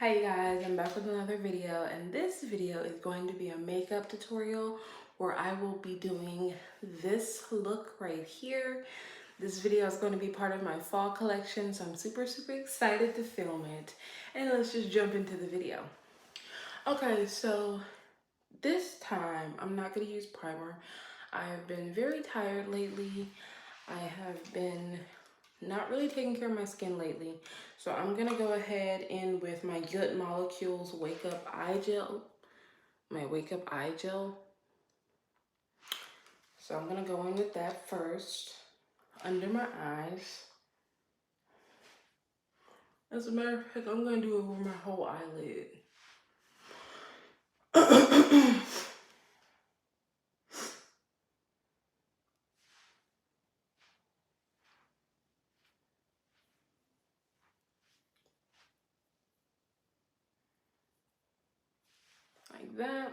Hi guys, I'm back with another video, and this video is going to be a makeup tutorial where I will be doing this look right here. This video is going to be part of my fall collection, so I'm super excited to film it. And let's just jump into the video. Okay, so this time I'm not going to use primer. I have been very tired lately. I have been not really taking care of my skin lately. So I'm gonna go ahead in with my Good Molecules Wake Up Eye Gel. My Wake Up Eye Gel. So I'm gonna go in with that first, under my eyes. As a matter of fact, I'm gonna do it over my whole eyelid. Like that.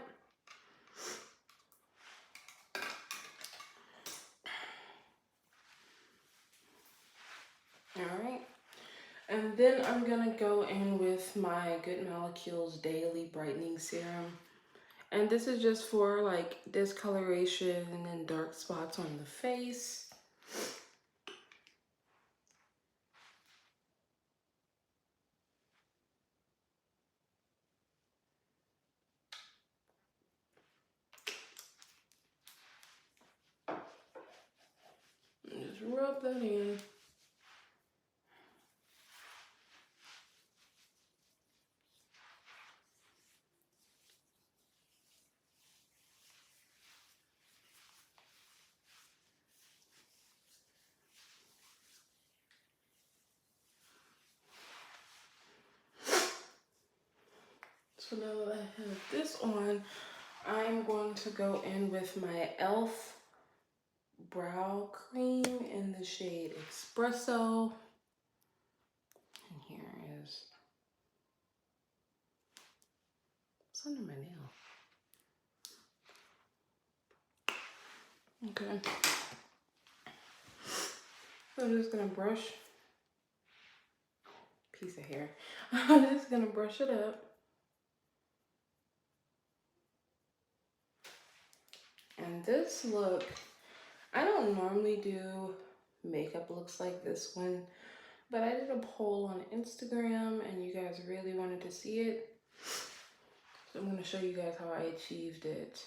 Alright. And then I'm gonna go in with my Good Molecules Daily Brightening Serum. And this is just for like discoloration and dark spots on the face. And just rub that in. So now that I have this on, I'm going to go in with my e.l.f. brow cream in the shade Espresso. And here is, it's under my nail. Okay. So I'm just gonna brush, piece of hair. I'm just gonna brush it up. And this look, I don't normally do makeup looks like this one, but I did a poll on Instagram and you guys really wanted to see it. So I'm gonna show you guys how I achieved it.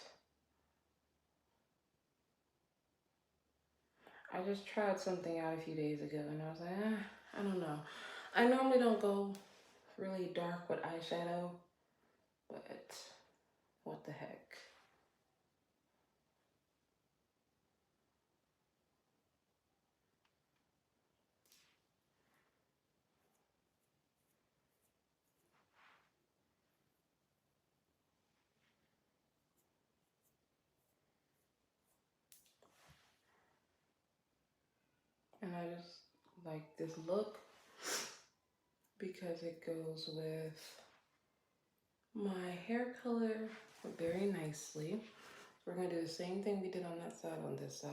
I just tried something out a few days ago and I was like, I don't know. I normally don't go really dark with eyeshadow, but what the heck. And I just like this look because it goes with my hair color very nicely. We're gonna do the same thing we did on that side on this side.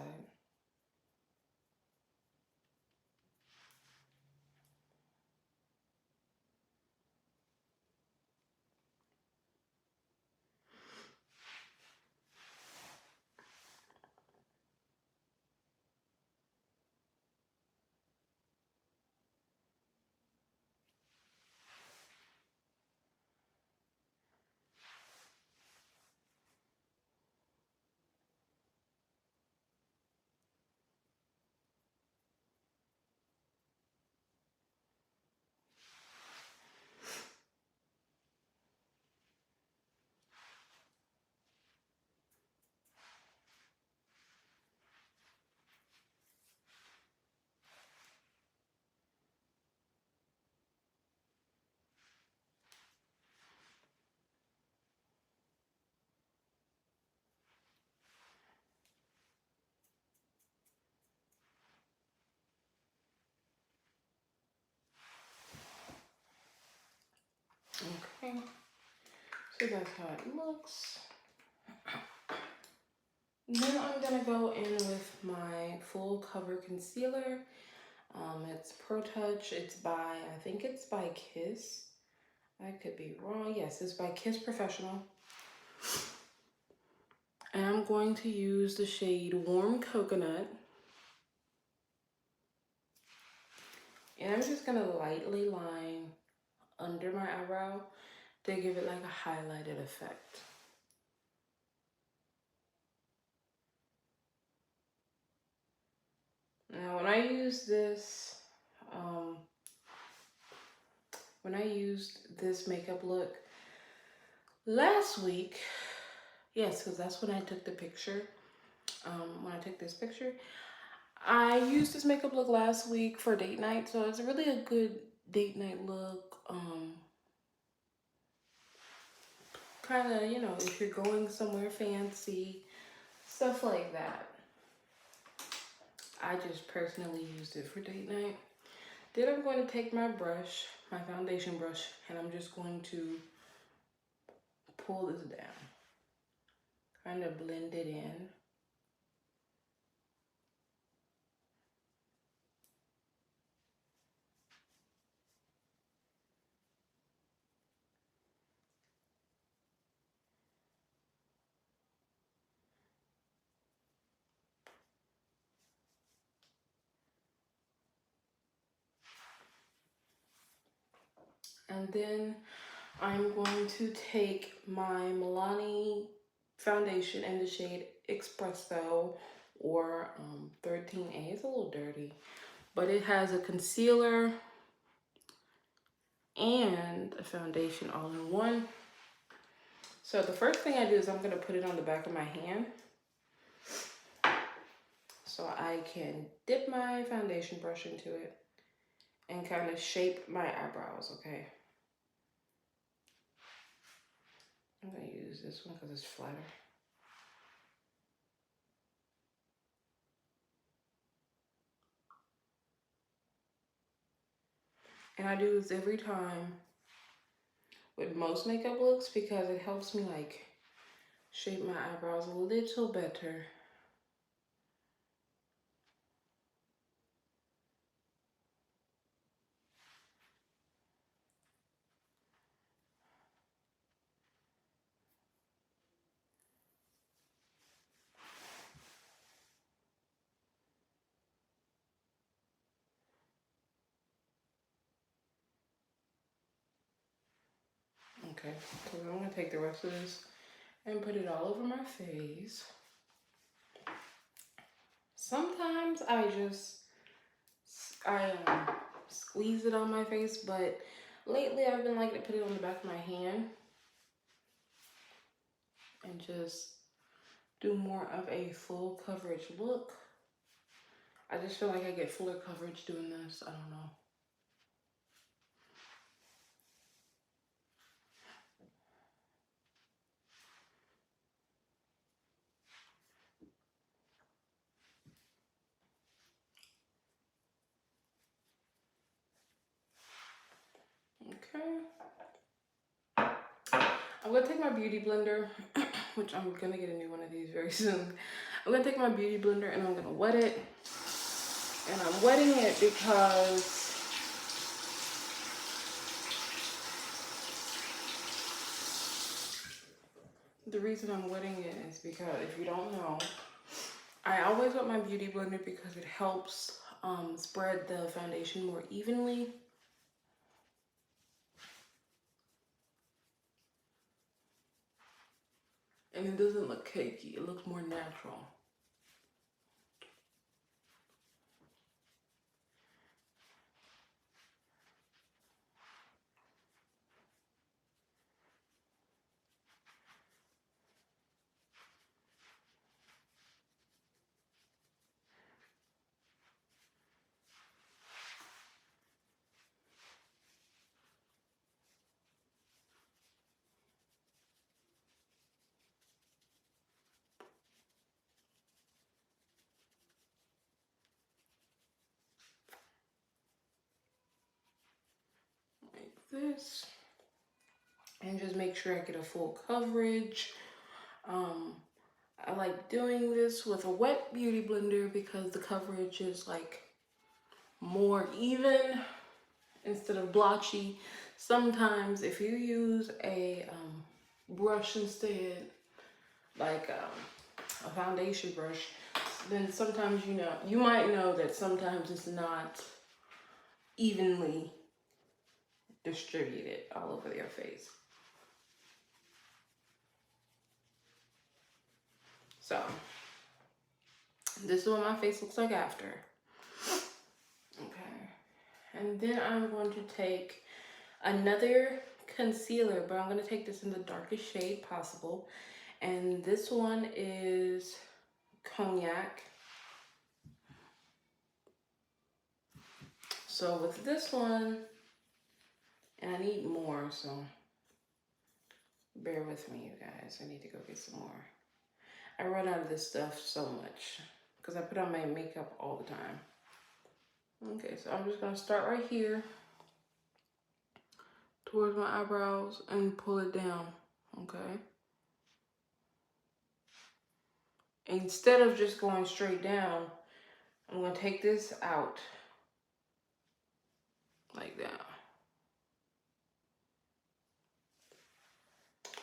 Okay, so that's how it looks. Then I'm gonna go in with my full cover concealer. It's Pro Touch. It's by, I think it's by Kiss. I could be wrong. Yes, it's by Kiss Professional. And I'm going to use the shade Warm Coconut. And I'm just gonna lightly line under my eyebrow to give it like a highlighted effect. Now when I use this, when I used this makeup look last week, yes, because that's when I took the picture, when I took this picture, I used this makeup look last week for date night, so it's really a good date night look. Kind of, you know, if you're going somewhere fancy, stuff like that. I just personally used it for date night. Then I'm going to take my brush, my foundation brush, and I'm just going to pull this down. Kind of blend it in. And then I'm going to take my Milani foundation in the shade Espresso or 13A. It's a little dirty, but it has a concealer and a foundation all in one. So the first thing I do is I'm going to put it on the back of my hand so I can dip my foundation brush into it and kind of shape my eyebrows, okay? I'm going to use this one because it's flatter. And I do this every time with most makeup looks because it helps me like shape my eyebrows a little better. Okay, so I'm going to take the rest of this and put it all over my face. Sometimes I squeeze it on my face, but lately I've been liking to put it on the back of my hand and just do more of a full coverage look. I just feel like I get fuller coverage doing this. I don't know. Okay. I'm gonna take my beauty blender, which I'm gonna get a new one of these very soon. I'm gonna take my beauty blender and I'm gonna wet it. And I'm wetting it because the reason I'm wetting it is because if you don't know, I always wet my beauty blender because it helps spread the foundation more evenly. And it doesn't look cakey, it looks more natural. Like this. And just make sure I get a full coverage. I like doing this with a wet beauty blender because the coverage is like more even instead of blotchy. sometimes if you use a brush instead, like a foundation brush, then sometimes you might know that sometimes it's not evenly distributed all over your face. So this is what my face looks like after. Okay, and then I'm going to take another concealer, but I'm going to take this in the darkest shade possible, and this one is Cognac. So with this one, and I need more, so bear with me, you guys. I need to go get some more. I run out of this stuff so much because I put on my makeup all the time. Okay, so I'm just gonna start right here towards my eyebrows and pull it down, okay? Instead of just going straight down, I'm gonna take this out like that.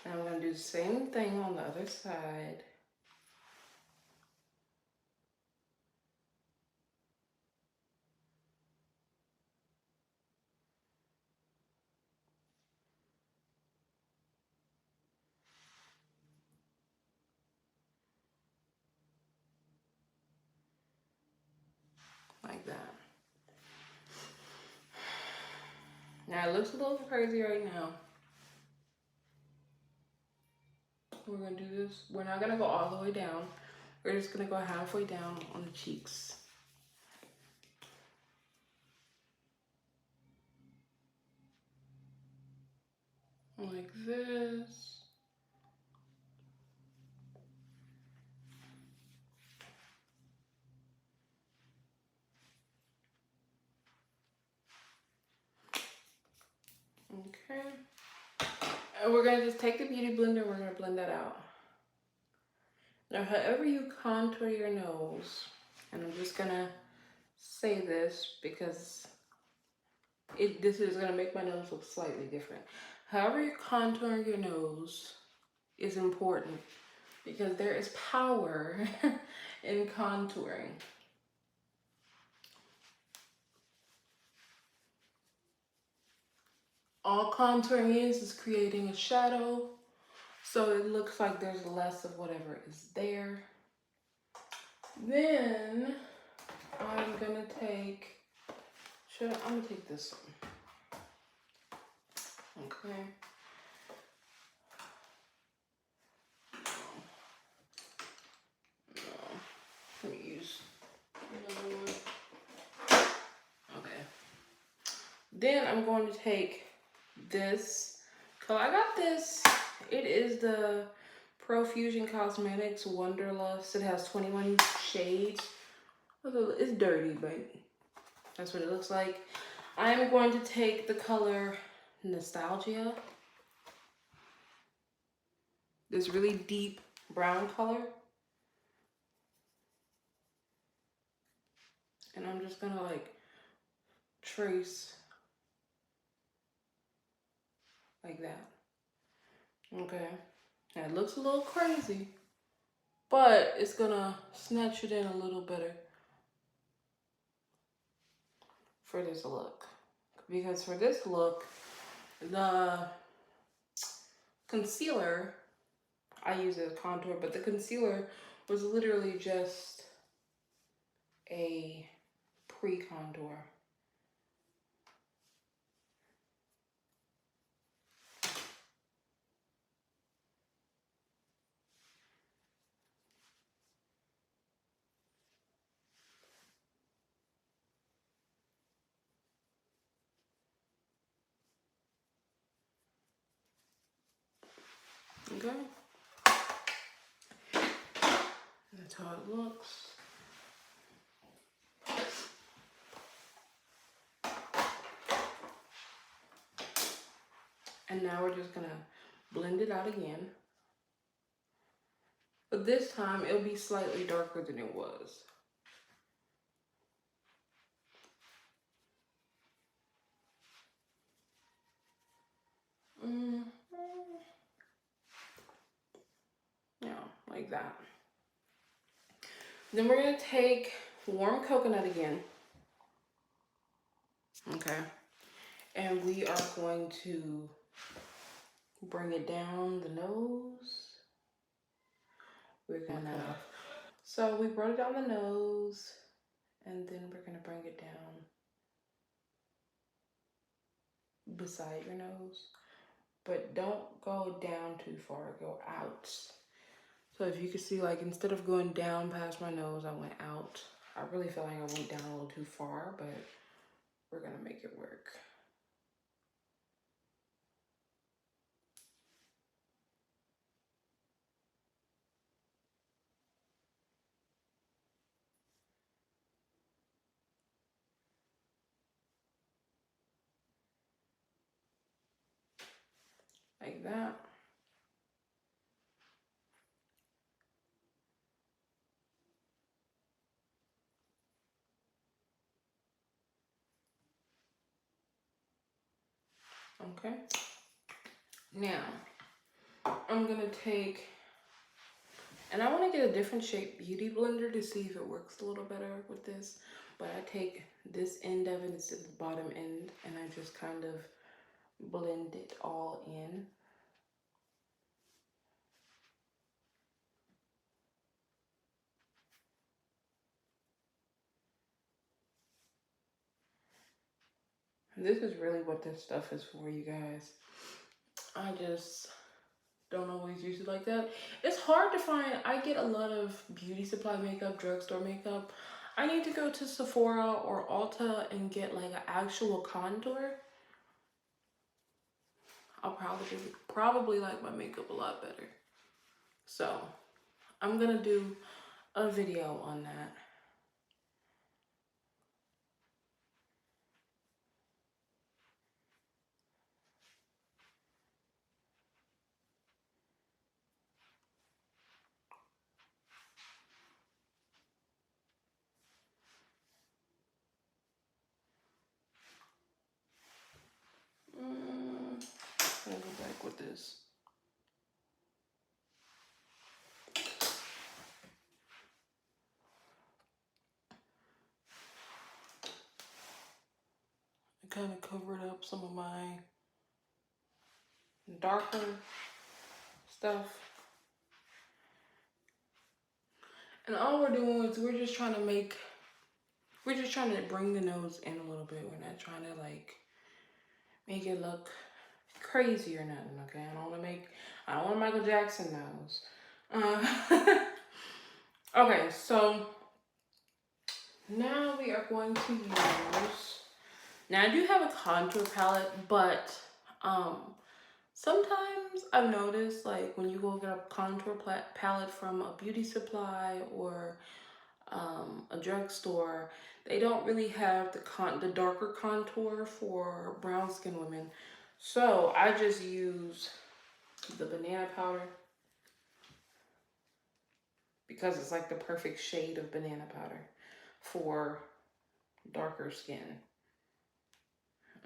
And I'm gonna do the same thing on the other side. Like that. Now it looks a little crazy right now. We're gonna do this. We're not gonna go all the way down. We're just gonna go halfway down on the cheeks. Like this. Okay. And we're gonna just take the beauty blender, we're gonna blend that out. Now, however you contour your nose, and I'm just gonna say this because this is gonna make my nose look slightly different. However you contour your nose is important because there is power in contouring. All contouring is creating a shadow, so it looks like there's less of whatever is there. Then I'm gonna take, I'm gonna take this one. Okay. No. Let me use another one. Okay. Then I'm going to take this color. I got this. It is the Profusion Cosmetics Wonderlust. It has 21 shades. It's dirty, but that's what it looks like. I'm going to take the color Nostalgia. This really deep brown color. And I'm just gonna like trace like that. Okay. Now it looks a little crazy, but it's gonna snatch it in a little better for this look. Because for this look, the concealer, I use it as contour, but the concealer was literally just a pre-contour. Okay. That's how it looks. And now we're just gonna blend it out again. But this time it'll be slightly darker than it was. Yeah, like that. Then we're gonna take warm coconut again. Okay. And we are going to bring it down the nose. We're gonna, so we brought it down the nose, and then we're gonna bring it down beside your nose. But don't go down too far, go out. So if you can see, like, instead of going down past my nose, I went out. I really feel like I went down a little too far, but we're gonna make it work. Like that. Okay. Now, I'm gonna take, and I want to get a different shape beauty blender to see if it works a little better with this. But I take this end of it, it's at the bottom end, and I just kind of blend it all in. This is really what this stuff is for, you guys. I just don't always use it like that. It's hard to find. I get a lot of beauty supply makeup, drugstore makeup. I need to go to Sephora or Ulta and get like an actual contour. I'll probably like my makeup a lot better. So I'm gonna do a video on that. I'll go back with this. I kind of covered up some of my darker stuff. And all we're doing is we're just trying to bring the nose in a little bit. We're not trying to like make it look crazy or nothing, okay? I don't want a Michael Jackson nose. Okay, so now we are going to use, now I do have a contour palette, but sometimes I've noticed like when you go get a contour palette from a beauty supply or a drugstore, they don't really have the darker contour for brown skin women. So I just use the banana powder because it's like the perfect shade of banana powder for darker skin.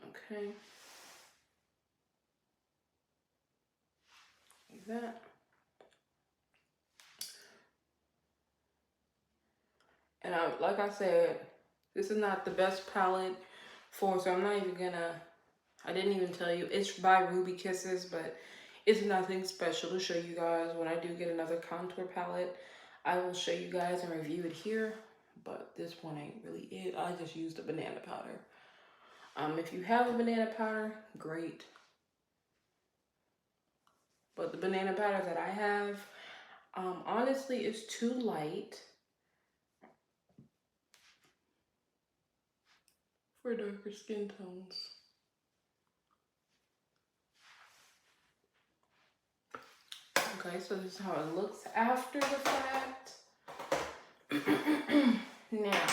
Okay. Like that. And like I said, this is not the best palette so I'm not even gonna, I didn't even tell you, it's by Ruby Kisses, but it's nothing special to show you guys. When I do get another contour palette, I will show you guys and review it here, but this one ain't really it. I just used a banana powder. If you have a banana powder, great. But the banana powder that I have, honestly, is too light for darker skin tones. Okay, so this is how it looks after the fact. Now,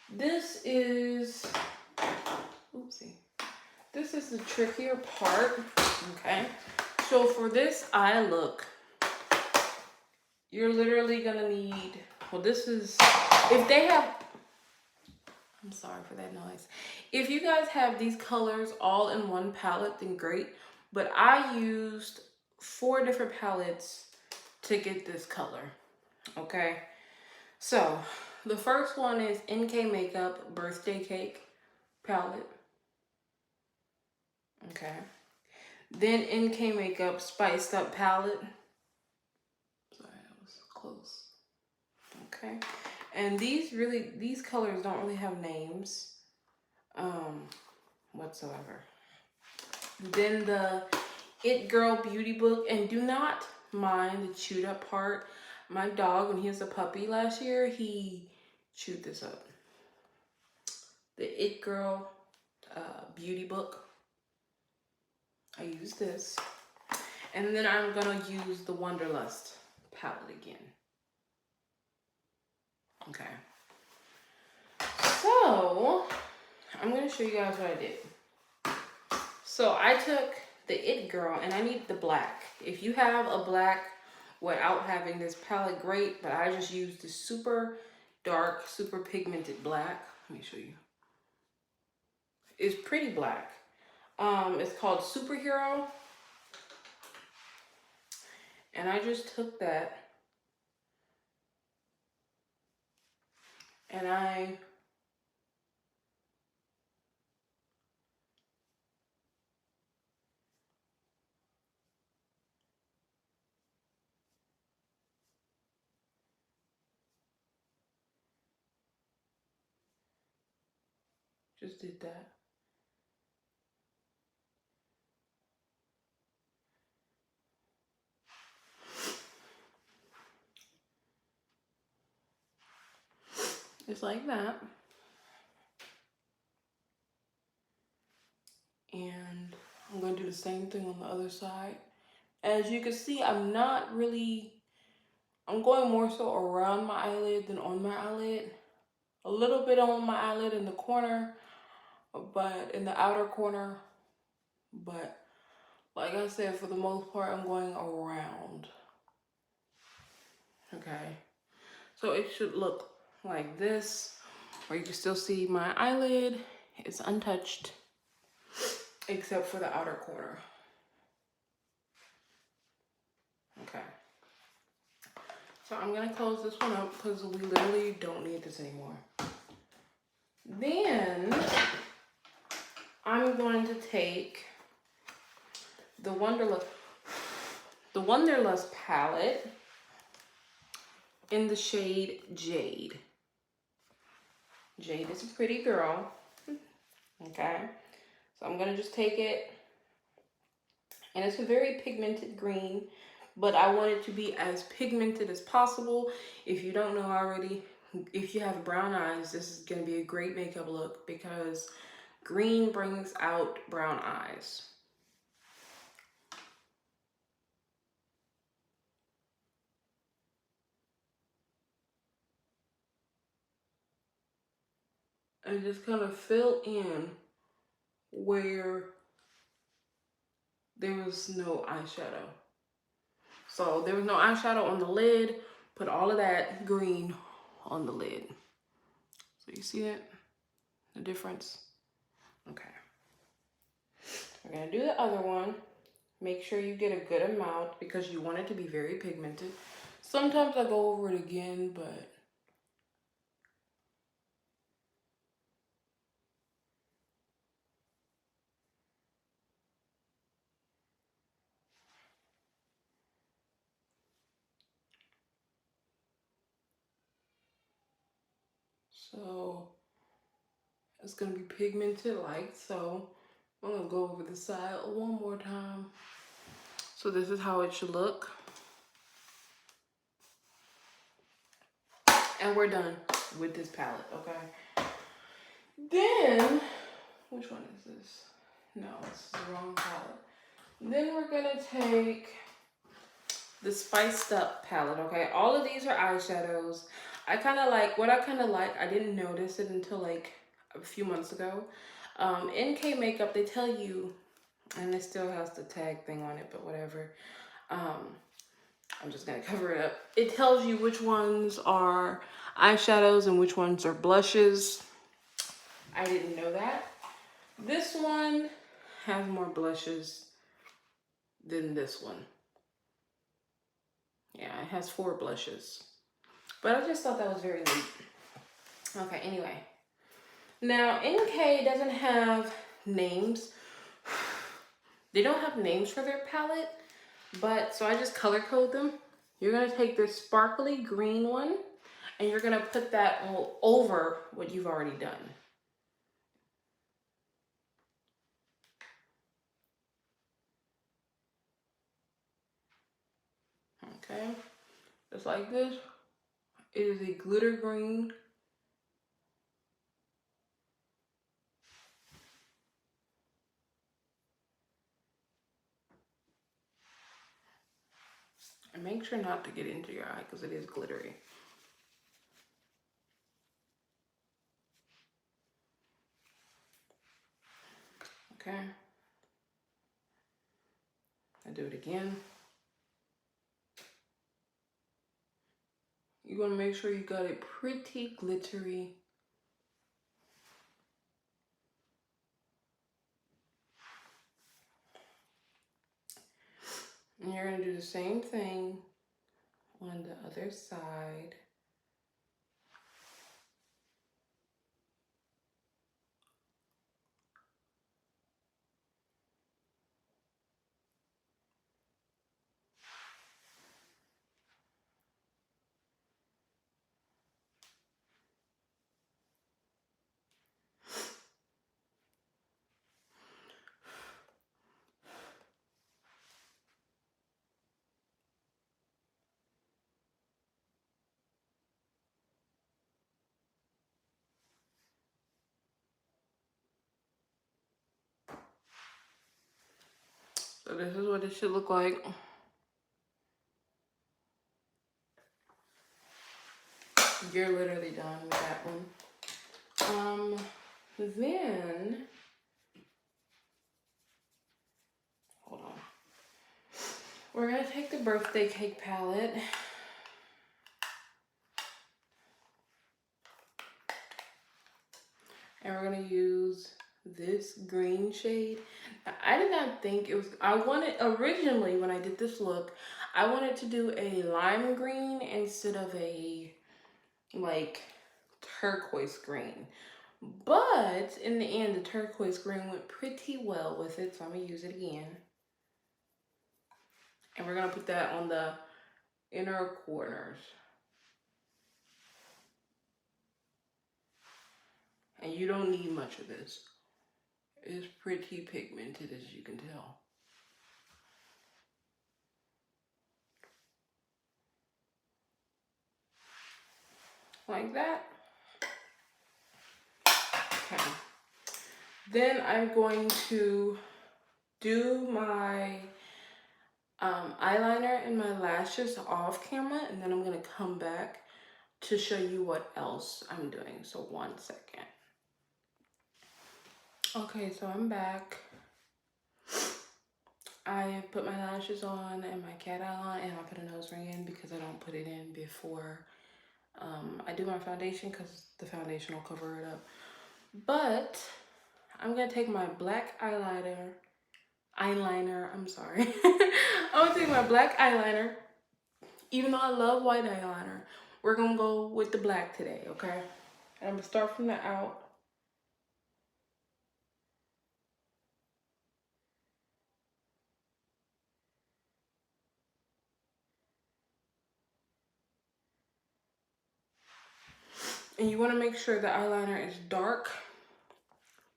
this is, oopsie. This is the trickier part, okay? So for this eye look, you're literally gonna need, well, this is, if they have, I'm sorry for that noise. If you guys have these colors all in one palette, then great. but I used 4 different palettes to get this color, okay? So the first one is NK Makeup Birthday Cake palette, okay? Then NK Makeup Spiced Up palette. Sorry, that was close. Okay, and these colors don't really have names whatsoever. Then the It Girl Beauty Book, and do not mind the chewed up part. My dog, when he was a puppy last year, he chewed this up. The It Girl Beauty Book. I use this. And then I'm gonna use the Wonderlust palette again. Okay. So, I'm gonna show you guys what I did. So I took the It Girl, and I need the black. If you have a black without having this palette, great, but I just used the super dark, super pigmented black. Let me show you. It's pretty black. It's called Superhero. And I just took that and I just did that. It's like that. And I'm going to do the same thing on the other side. As you can see, I'm going more so around my eyelid than on my eyelid. A little bit on my eyelid in the corner, but in the outer corner. But like I said, for the most part, I'm going around. Okay. So it should look like this, where you can still see my eyelid is untouched, except for the outer corner. Okay. So I'm gonna close this one up because we literally don't need this anymore. Then I'm going to take the Wonderlust palette in the shade Jade. Jade is a pretty girl. Okay. So I'm gonna just take it, and it's a very pigmented green, but I want it to be as pigmented as possible. If you don't know already, if you have brown eyes, this is gonna be a great makeup look because green brings out brown eyes. And just kind of fill in where there was no eyeshadow. So there was no eyeshadow on the lid. Put all of that green on the lid. So you see it? The difference? Okay. We're gonna do the other one. Make sure you get a good amount because you want it to be very pigmented. Sometimes I go over it again, but so it's gonna be pigmented like so. I'm gonna go over the side one more time. So this is how it should look. And we're done with this palette, okay? Then, which one is this? No, this is the wrong palette. Then we're gonna take the Spiced Up palette, okay? All of these are eyeshadows. I didn't notice it until like a few months ago. NK Makeup, they tell you, and it still has the tag thing on it, but whatever. I'm just gonna cover it up. It tells you which ones are eyeshadows and which ones are blushes. I didn't know that. This one has more blushes than this one. Yeah, it has 4 blushes. But I just thought that was very neat. Okay, anyway. Now, NK doesn't have names. They don't have names for their palette, but so I just color code them. You're gonna take this sparkly green one and you're gonna put that all over what you've already done. Okay, just like this. It is a glitter green. And make sure not to get into your eye because it is glittery. Okay. I do it again. You want to make sure you got it pretty glittery. And you're going to do the same thing on the other side. So this is what it should look like. You're literally done with that one. Then, hold on. We're gonna take the birthday cake palette. And we're gonna use this green shade. Now, I did not think it was, originally when I did this look, I wanted to do a lime green instead of a like turquoise green. But in the end, the turquoise green went pretty well with it, so I'm gonna use it again. And we're gonna put that on the inner corners. And you don't need much of this. It's pretty pigmented, as you can tell. Like that. Okay. Then I'm going to do my eyeliner and my lashes off camera, and then I'm gonna come back to show you what else I'm doing. So 1 second. Okay, so I'm back. I put my lashes on and my cat eye on, and I put a nose ring in because I don't put it in before I do my foundation because the foundation will cover it up. But I'm gonna take my black eyeliner, I'm sorry. I'm gonna take my black eyeliner. Even though I love white eyeliner, we're gonna go with the black today, okay? And I'm gonna start from the out. And you wanna make sure the eyeliner is dark,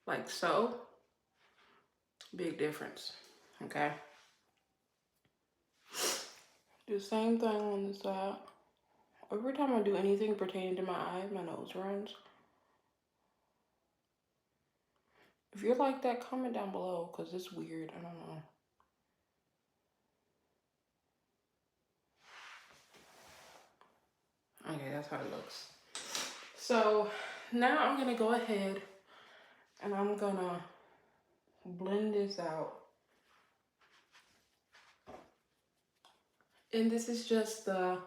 like so. Big difference, okay? Do the same thing on the side. Every time I do anything pertaining to my eyes, my nose runs. If you're like that, comment down below, because it's weird. I don't know. Okay, that's how it looks. So now I'm gonna go ahead and I'm gonna blend this out. And this is just the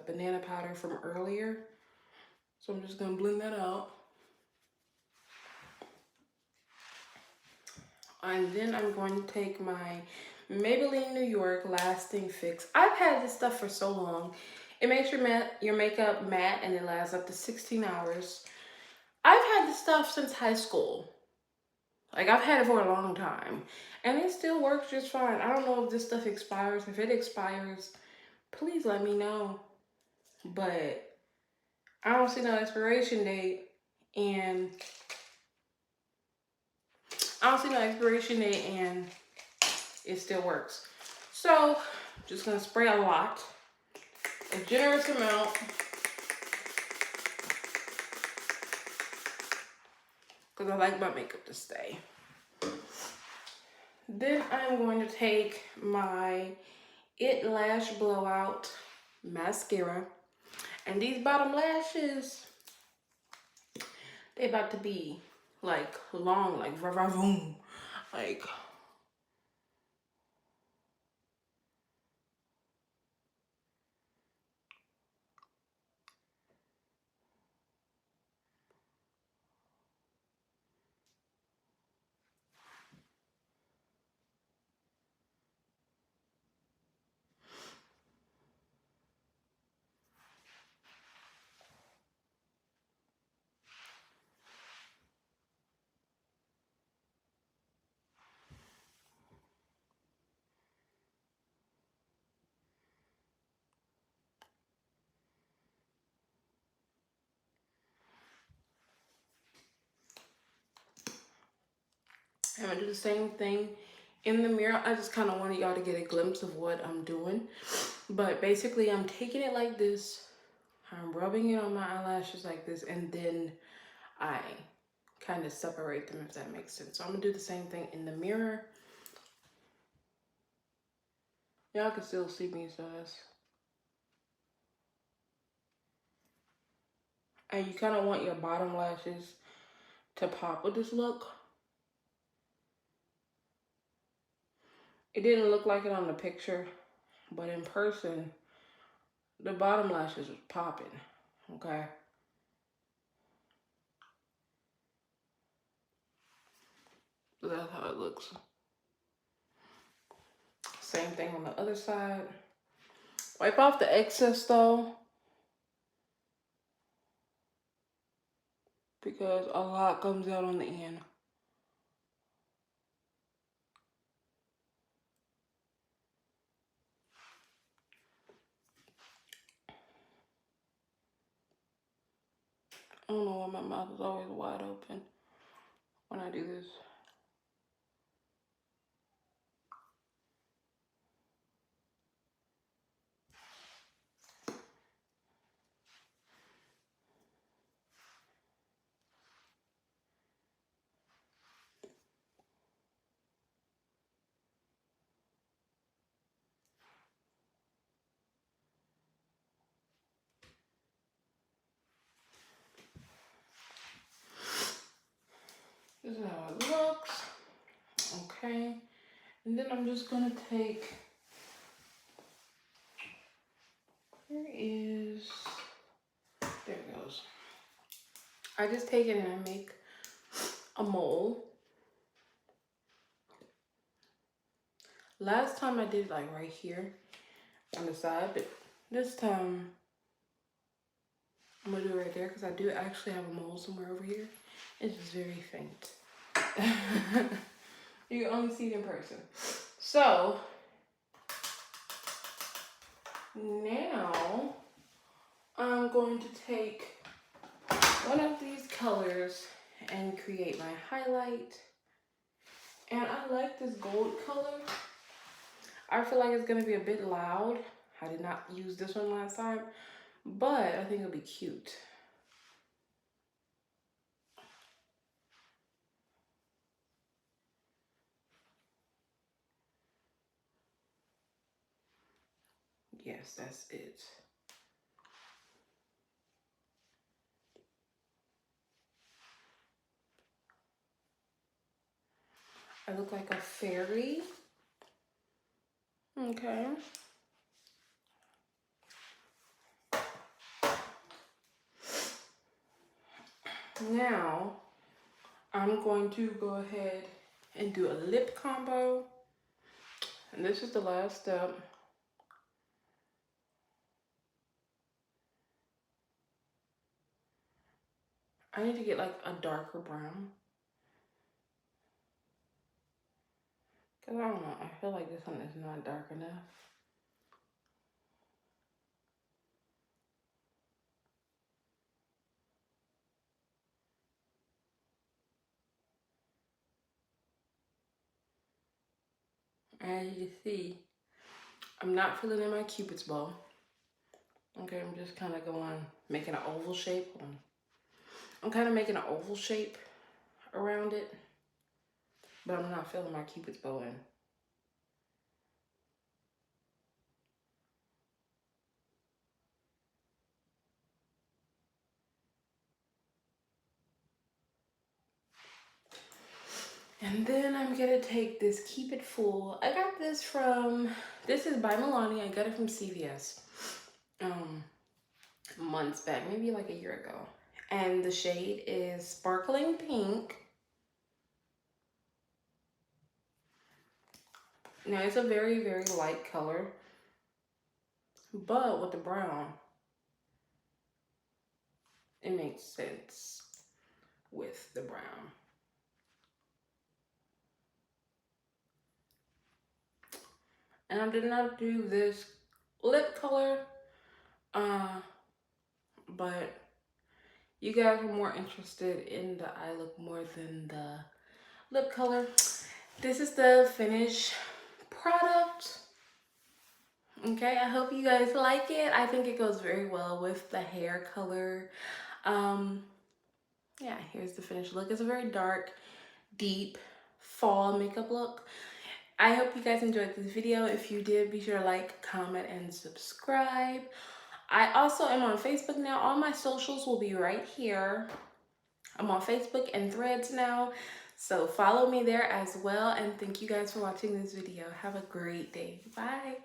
banana powder from earlier. So I'm just gonna blend that out. And then I'm going to take my Maybelline New York Lasting Fix. I've had this stuff for so long. It makes your makeup matte and it lasts up to 16 hours. I've had this stuff since high school. Like, I've had it for a long time. And it still works just fine. I don't know if this stuff expires. If it expires, please let me know. But I don't see no expiration date. And it still works. So, just gonna spray a lot. A generous amount. Because I like my makeup to stay. Then I'm going to take my It Lash Blowout mascara. And these bottom lashes, they about to be like long, like va-va-voom. Like, I'm gonna do the same thing in the mirror. I just kind of wanted y'all to get a glimpse of what I'm doing. But basically, I'm taking it like this. I'm rubbing it on my eyelashes like this, and then I kind of separate them, if that makes sense. So I'm gonna do the same thing in the mirror. Y'all can still see me, so that's... And you kind of want your bottom lashes to pop with this look. It didn't look like it on the picture, but in person, the bottom lashes was popping, okay? So that's how it looks. Same thing on the other side. Wipe off the excess though, because a lot comes out on the end. I don't know why my mouth is always wide open when I do this. This is how it looks. Okay. And then I'm just gonna take, there it goes. I just take it and I make a mole. Last time I did like right here on the side, but this time I'm gonna do it right there because I do actually have a mole somewhere over here. It's just very faint. You can only see it in person. So now I'm going to take one of these colors and create my highlight. And I like this gold color. I feel like it's gonna be a bit loud. I did not use this one last time, but I think it'll be cute. Yes, that's it. I look like a fairy. Okay. Now, I'm going to go ahead and do a lip combo. And this is the last step. I need to get like a darker brown. Cause I don't know, I feel like this one is not dark enough. As you see, I'm not filling in my Cupid's bow. Okay, I'm just kind of going, making an oval shape. I'm kind of making an oval shape around it, but I'm not filling my Cupid's bow in. And then I'm gonna take this Keep It Full. I got this from, this is by Milani. I got it from CVS months back, maybe like a year ago. And the shade is Sparkling Pink. Now it's a very, very light color, but with the brown, it makes sense with the brown. And I did not do this lip color, but you guys are more interested in the eye look more than the lip color. This is the finished product. Okay, I hope you guys like it. I think it goes very well with the hair color. Yeah, here's the finished look. It's a very dark, deep fall makeup look. I hope you guys enjoyed this video. If you did, be sure to like, comment, and subscribe. I also am on Facebook now. All my socials will be right here. I'm on Facebook and Threads now, so follow me there as well. And thank you guys for watching this video. Have a great day. Bye.